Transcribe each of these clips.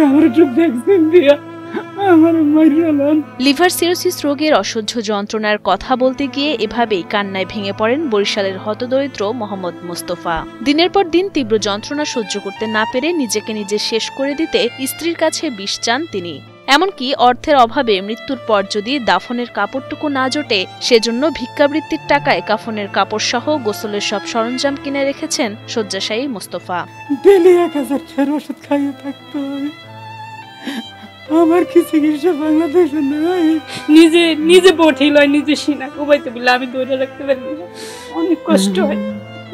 আমার একটু ভ্যাকসিন দিয়া আমার মাইরালাম। লিভার সিরোসিস রোগের অসহ্য যন্ত্রণার কথা বলতে গিয়ে এভাবেই কান্নায় ভেঙে পড়েন বরিশালের হতদরিদ্র মোহাম্মদ মোস্তফা। দিনের পর দিন তীব্র যন্ত্রণা সহ্য করতে না পেরে নিজেকে নিজে শেষ করে দিতে স্ত্রীর কাছে বিষ চান তিনি। এমনকি অর্থের অভাবে মৃত্যুর পর যদি দাফনের কাপড়টুকু না জোটে সেজন্য ভিক্ষাবৃত্তির টাকায় কাফনের কাপড় সহ গোসলের সব সরঞ্জাম কিনে রেখেছেন শয্যাশায়ী মোস্তফা। ডেলি 1000 টাকার ওষুধ খাইয়ে থাকতে হবে। আমার কি চিকিৎসা বাংলাদেশে নাই। নিজে বঠি লয়, নিজে সিনা কোবাইতে বলে আমি ধরে রাখতে পারি না, অনেক কষ্ট হয়।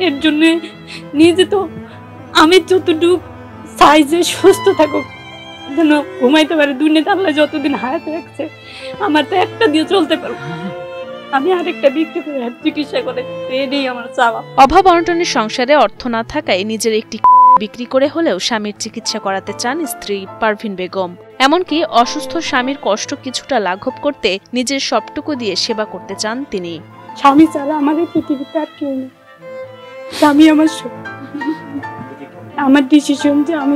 এর জন্য নিজে তো আমি যতটুকু চাই যে সুস্থ থাকুক, যেন ঘুমাইতে পারে। দুনিয়াতে আল্লাহ যতদিন হায়াতে রাখছে, আমার তো একটা দিয়ে চলতে পারবো, আমি আরেকটা বিক্রি করে চিকিৎসা করে, এটাই আমার চাওয়া। অভাব অনটনের সংসারে অর্থ না থাকায় নিজের একটি বিক্রি করে হলেও স্বামীর চিকিৎসা করাতে চান স্ত্রী পারভিন বেগম। এমনকি অসুস্থ স্বামীর কষ্ট কিছুটা লাঘব করতে নিজের সবটুকু দিয়ে সেবা করতে চান তিনি। স্বামী ছাড়া আমাদের পৃথিবীতে আর কেউ নেই। স্বামী আমার ডিসিশন যে আমি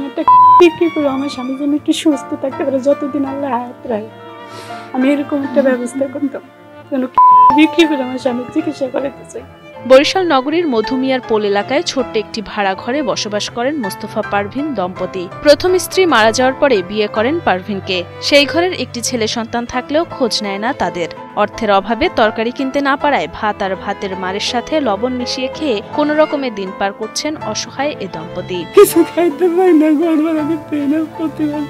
একটা বিক্রি করে আমার স্বামী যেন একটু সুস্থ থাকতে পারে, যতদিন আল্লাহ হায়াত রাখে। আমি এরকম একটা ব্যবস্থা করতাম যেন বিক্রি করে আমার স্বামীর চিকিৎসা করাতে চাই। বরিশাল নগরীর মধুমিয়ার পোল এলাকায় ছোট্ট একটি ভাড়া ঘরে বসবাস করেন মোস্তফা পারভিন দম্পতি। প্রথম স্ত্রী মারা যাওয়ার পরে বিয়ে করেন পারভিনকে। সেই ঘরের একটি ছেলে সন্তান থাকলেও খোঁজ নেয় না তাদের। অর্থের অভাবে তরকারি কিনতে না পারায় ভাত আর ভাতের মারের সাথে লবণ মিশিয়ে খেয়ে কোনো রকমে দিন পার করছেন অসহায় এ দম্পতি। কিছু খাইতে পারি না, গড়বড় আমি পেনে প্রতিবার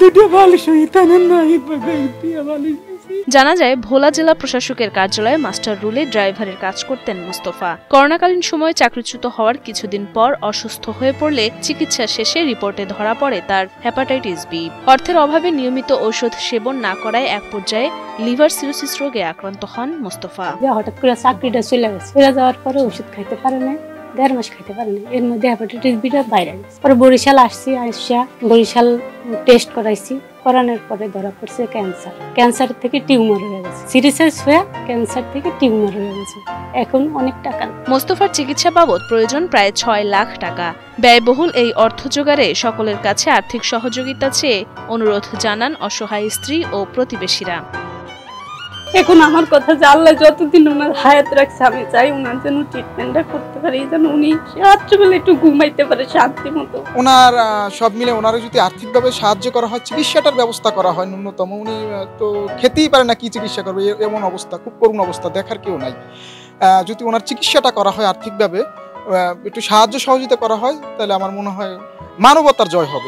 দুটো বালিশ নাই। জানা যায় ভোলা জেলা প্রশাসকের কার্যালয়ে মাস্টার রুলে ড্রাইভারের কাজ করতেন মোস্তফা। করোনাকালীন সময়ে চাকরিচ্যুত হওয়ার কিছুদিন পর অসুস্থ হয়ে পড়লে চিকিৎসা শেষে রিপোর্টে ধরা পড়ে তার হেপাটাইটিস বি। অর্থের অভাবে নিয়মিত ঔষধ সেবন না করায় এক পর্যায়ে লিভার সিরোসিস রোগে আক্রান্ত হন মোস্তফা। হঠাৎ করে চাকরিটা চলে গেছে, চলে যাওয়ার পরে ওষুধ খাইতে পারে না, 1.5 মাস খাইতে পারেনি। এর মধ্যে হেপাটাইটিস বিটা বাইরে গেছে। পরে বরিশাল আসছি, বরিশাল টেস্ট করাইছি, করানোর পরে ধরা পড়ছে ক্যান্সার থেকে টিউমার হয়ে গেছে। সিরিয়াস হয়ে ক্যান্সার থেকে টিউমার হয়ে গেছে। এখন অনেক টাকা। মোস্তফার চিকিৎসা বাবদ প্রয়োজন প্রায় 6 লাখ টাকা। ব্যয়বহুল এই অর্থ জোগাড়ে সকলের কাছে আর্থিক সহযোগিতা চেয়ে অনুরোধ জানান অসহায় স্ত্রী ও প্রতিবেশীরা। এখন আমার কথা যে আল্লাহ যতদিন ওনার হায়াত রাখছে, আমি চাই ওনার যেন ট্রিটমেন্টটা করতে পারে, যেন উনি রাত্রিবেলা একটু ঘুমাইতে পারে শান্তি মতো। ওনার সব মিলে ওনারা যদি আর্থিকভাবে সাহায্য করা হয়, চিকিৎসাটার ব্যবস্থা করা হয় ন্যূনতম, উনি তো খেতেই পারে না, কি চিকিৎসা করবে, এমন অবস্থা, খুব করুণ অবস্থা, দেখার কেউ নাই। যদি ওনার চিকিৎসাটা করা হয় আর্থিকভাবে, একটু সাহায্য সহযোগিতা করা হয়, তাহলে আমার মনে হয় মানবতার জয় হবে।